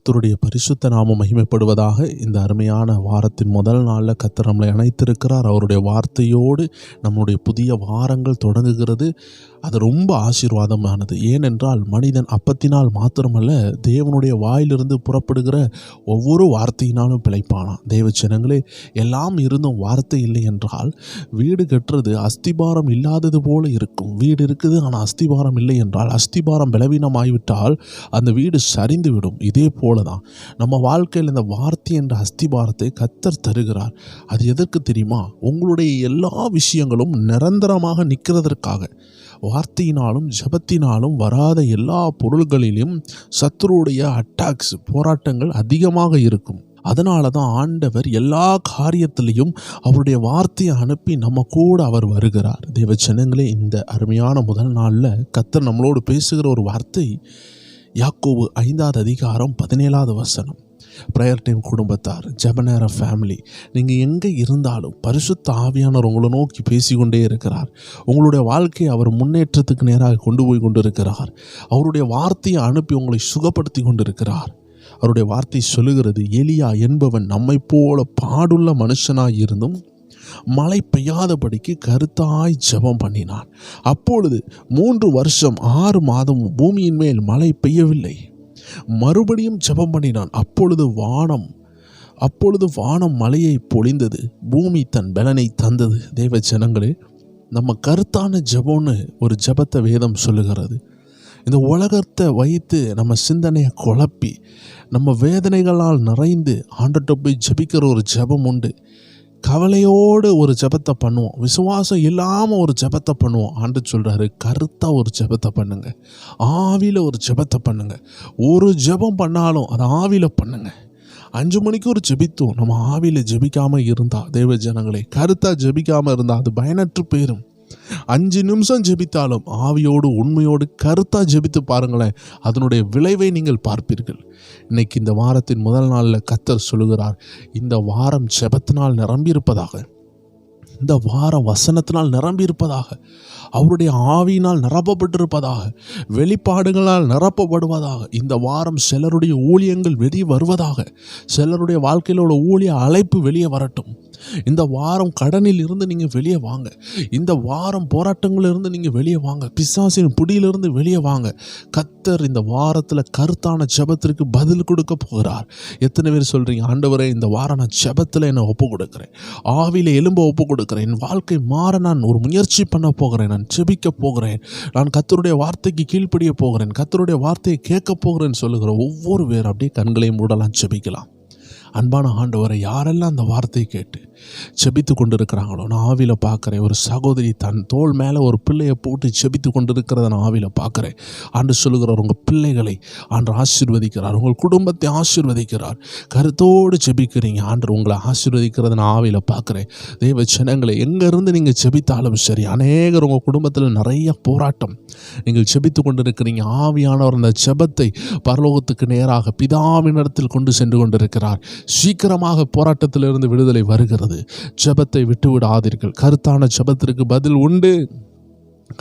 கர்த்தருடைய பரிசுத்த நாமம் மகிமைப்படுவதாக. இந்த அருமையான வாரத்தின் முதல் நாளில் கர்த்தர் நம்மளை அணைத்திருக்கிறார். அவருடைய வார்த்தையோடு நம்முடைய புதிய வாரங்கள் தொடங்குகிறது. அது ரொம்ப ஆசீர்வாதமானது. ஏனென்றால் மனிதன் அப்பத்தினால் மாத்திரமல்ல, தேவனுடைய வாயிலிருந்து புறப்படுகிற ஒவ்வொரு வார்த்தையினாலும் பிழைப்பானாம். தேவ ஜனங்களே, எல்லாம் இருந்தும் வார்த்தை இல்லை என்றால் வீடு கட்டுறது அஸ்திபாரம் இல்லாதது போல இருக்கும். வீடு இருக்குது, ஆனால் அஸ்திபாரம் இல்லை என்றால், அஸ்திபாரம் பலவீனமாகிவிட்டால் அந்த வீடு சரிந்து விடும். இதே போல தான் நம்ம வாழ்க்கையில் இந்த வார்த்தை என்ற அஸ்திபாரத்தை கர்த்தர் தருகிறார். அது எதற்கு தெரியுமா? உங்களுடைய எல்லா விஷயங்களும் நிரந்தரமாக நிற்கிறதற்காக. வார்த்தையினாலும் ஜபத்தினாலும் வராத எல்லா பொருள்களிலும் சத்துருடைய அட்டாக்ஸ், போராட்டங்கள் அதிகமாக இருக்கும். அதனால தான் ஆண்டவர் எல்லா காரியத்திலையும் அவருடைய வார்த்தையை அனுப்பி நம்ம கூட அவர் வருகிறார். தேவ ஜனங்களே, இந்த அருமையான முதல் நாளில் கர்த்தர் நம்மளோடு பேசுகிற ஒரு வார்த்தை யாக்கோபு 5வது அதிகாரம் 17வது வசனம். ப்ரேயர் டைம் குடும்பத்தார், ஜெபநேர ஃபேமிலி, நீங்கள் எங்கே இருந்தாலும் பரிசுத்த ஆவியானவர் உங்களை நோக்கி பேசிக்கொண்டே இருக்கிறார். உங்களுடைய வாழ்க்கையை அவர் முன்னேற்றத்துக்கு நேராக கொண்டு போய் கொண்டு இருக்கிறார். அவருடைய வார்த்தையை அனுப்பி உங்களை சுகப்படுத்தி கொண்டு இருக்கிறார். அவருடைய வார்த்தை சொல்லுகிறது, எலியா என்பவன் நம்மை போல பாடுள்ள மனுஷனாய் இருந்தும் மழை பெய்யாதபடிக்கு கருத்தாய் ஜெபம் பண்ணினான். அப்பொழுது 3 வருஷம் 6 மாதம் பூமியின் மேல் மழை பெய்யவில்லை. மறுபடியும் ஜெபம் பண்ணினான். அப்பொழுது வானம் மழையை பொழிந்தது, பூமி தன் பலனை தந்தது. தேவ ஜனங்களே, நம்ம கருத்தான ஜெபம்னு ஒரு ஜெபத்தை வேதம் சொல்லுகிறது. இந்த உலகத்தை வைத்து நம்ம சிந்தனையை குழப்பி நம்ம வேதனைகளால் நிறைந்து ஆண்டவர்கிட்ட போய் ஜெபிக்கிற ஒரு ஜெபம் உண்டு. கவலையோடு ஒரு ஜெபத்தை பண்ணுவோம், விசுவாசம் இல்லாமல் ஒரு ஜெபத்தை பண்ணுவோம். ஆண்டவர் சொல்கிறாரு, கருத்தாக ஒரு ஜெபத்தை பண்ணுங்க, ஆவியில் ஒரு ஜெபத்தை பண்ணுங்க. ஒரு ஜெபம் பண்ணாலும் அதை ஆவியில் பண்ணுங்க. 5 மணிக்கு ஒரு ஜெபித்தோம், நம்ம ஆவியில் ஜெபிக்காமல் இருந்தால், தேவ ஜனங்களே, கருத்தாக ஜெபிக்காமல் இருந்தால் அது பயனற்று போயிடும். 5 நிமிஷம் ஜெபித்தாலும் ஆவியோடு உண்மையோடு கருத்தாக ஜெபித்து பாருங்களேன், அதனுடைய விளைவை நீங்கள் பார்ப்பீர்கள். இன்னைக்கு இந்த வாரத்தின் முதல் நாளில் கர்த்தர் சொல்லுகிறார், இந்த வாரம் ஜெபத்தினால் நிரம்பியிருப்பதாக, இந்த வாரம் வசனத்தினால் நிரம்பியிருப்பதாக, அவருடைய ஆவியினால் நிரப்பப்பட்டிருப்பதாக, வெளிப்பாடுகளால் நிரப்பப்படுவதாக. இந்த வாரம் சிலருடைய ஊழியங்கள் வெளியே வருவதாக, சிலருடைய வாழ்க்கையில் உள்ள ஊழிய அழைப்பு வெளியே வரட்டும். இந்த வாரம் கடனில் இருந்து நீங்கள் வெளியே வாங்க. இந்த வாரம் போராட்டங்களிலிருந்து நீங்கள் வெளியே வாங்க. பிசாசின் பிடியிலிருந்து வெளியே வாங்க. கர்த்தர் இந்த வாரத்தில் கருத்தான ஜெபத்திற்கு பதில் கொடுக்க போகிறார். எத்தனை பேர் சொல்கிறீங்க, ஆண்டவரே, இந்த வாரம் நான் ஜெபத்தில் என்னை ஒப்பு கொடுக்குறேன், ஆவியில் எலும்ப ஒப்பு கொடுக்குறேன், என் வாழ்க்கை மாற நான் ஒரு முயற்சி பண்ண போகிறேன், நான் ஜெபிக்க போகிறேன், நான் கர்த்தருடைய வார்த்தைக்கு கீழ்ப்படிய போகிறேன், கர்த்தருடைய வார்த்தையை கேட்க போகிறேன்னு சொல்லுகிற ஒவ்வொரு பேர் அப்படியே கண்களையும் மூடலாம், ஜெபிக்கலாம். அன்பான ஆண்டவரை, யாரெல்லாம் அந்த வார்த்தையை கேட்டு ஜெபித்து கொண்டு இருக்கிறாங்களோ, நான் ஆவியில் பார்க்குறேன். ஒரு சகோதரி தன் தோள் மேலே ஒரு பிள்ளையை போட்டு ஜெபித்து கொண்டு இருக்கிறத நான் ஆவியில் பார்க்குறேன். ஆண்டு சொல்லுகிறார், உங்கள் பிள்ளைகளை ஆண்டு ஆசீர்வதிக்கிறார், உங்கள் குடும்பத்தை ஆசீர்வதிக்கிறார். கருத்தோடு ஜெபிக்கிறீங்க, ஆண்டு உங்களை ஆசீர்வதிக்கிறத நான் ஆவியில் பார்க்குறேன். தேவ ஜனங்களை, எங்கேருந்து நீங்கள் ஜெபித்தாலும் சரி, அநேகர் உங்கள் குடும்பத்தில் நிறைய போராட்டம், நீங்கள் ஜெபித்து கொண்டு இருக்கிறீங்க. ஆவியானவர் அந்த ஜெபத்தை பரலோகத்துக்கு நேராக பிதாவினிடத்தில் கொண்டு சென்று கொண்டிருக்கிறார். சீக்கிரமாக போராட்டத்திலிருந்து விடுதலை வருகிறது. ஜெபத்தை விட்டு விடாதீர்கள். கருத்தான ஜெபத்திற்கு பதில் உண்டு.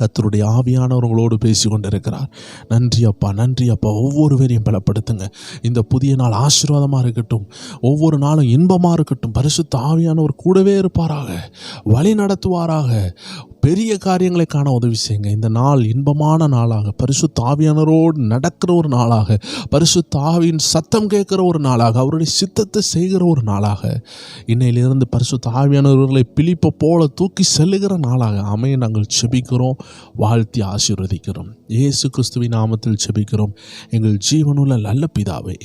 கர்த்தருடைய ஆவியானவர்களோடு பேசி கொண்டிருக்கிறார். நன்றி அப்பா, நன்றி அப்பா. ஒவ்வொருவரையும் பலப்படுத்துங்க. இந்த புதிய நாள் ஆசீர்வாதமாக இருக்கட்டும், ஒவ்வொரு நாளும் இன்பமாக இருக்கட்டும். பரிசுத்த ஆவியானவர் கூடவே இருப்பாராக, வழி நடத்துவாராக. பெரிய காரியங்களை காண உதவி செய்யுங்க. இந்த நாள் இன்பமான நாளாக, பரிசுத்த ஆவியானவரோடு நடக்கிற ஒரு நாளாக, பரிசுத்த ஆவியின் சத்தம் கேட்கிற ஒரு நாளாக, அவருடைய சித்தத்தை செய்கிற ஒரு நாளாக, இன்னையிலிருந்து பரிசுத்த ஆவியானவர்களை பிலிப்பை போல தூக்கி செல்லுகிற நாளாக அமைய நாங்கள் ஜெபிக்கிறோம், வாழ்த்தி ஆசீர்வதிக்கிறோம். இயேசு கிறிஸ்துவின் நாமத்தில் ஜெபிக்கிறோம் எங்கள் ஜீவனுள்ள நல்ல பிதாவே.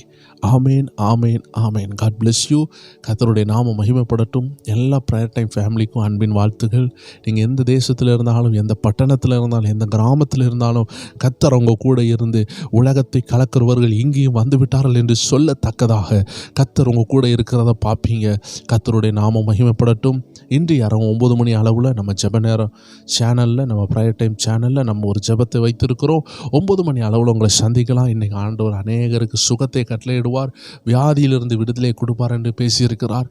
ஆமேன், ஆமேன், ஆமேன். God bless you. கர்த்தருடைய நாமம் மகிமைப்படட்டும். எல்லா ப்ரேயர் டைம் ஃபேமிலிக்கும் அன்பின் வாழ்த்துகள். நீங்கள் எந்த தேசத்தில் இருந்தாலும், எந்த பட்டணத்தில் இருந்தாலும், எந்த கிராமத்தில் இருந்தாலும், கர்த்தர் அவங்க கூட இருந்து உலகத்தை கலக்கிறவர்கள் இங்கேயும் வந்து விட்டார்கள் என்று சொல்லத்தக்கதாக கர்த்தர் உங்கள் கூட இருக்கிறத பார்ப்பீங்க. கர்த்தருடைய நாமம் மகிமைப்படட்டும். இன்று யாரும் 9 மணி அளவில் நம்ம ஜெப நேரம் சேனலில், நம்ம ப்ரேயர் டைம் சேனலில் நம்ம ஒரு ஜெபத்தை வைத்திருக்கிறோம். 9 மணி அளவில் உங்களை சந்திக்கலாம். இன்றைக்கி ஆண்டவர் அநேகருக்கு சுகத்தை கட்டளையிடுவார், வியாதியிலிருந்து விடுதலை கொடுப்பார் என்று பேசியிருக்கிறார்.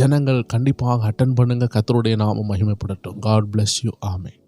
ஜனங்கள் கண்டிப்பாக அட்டன் பண்ணுங்க. கர்த்தருடைய நாமம் மகிமைப்படட்டும். God bless you. ஆமென்.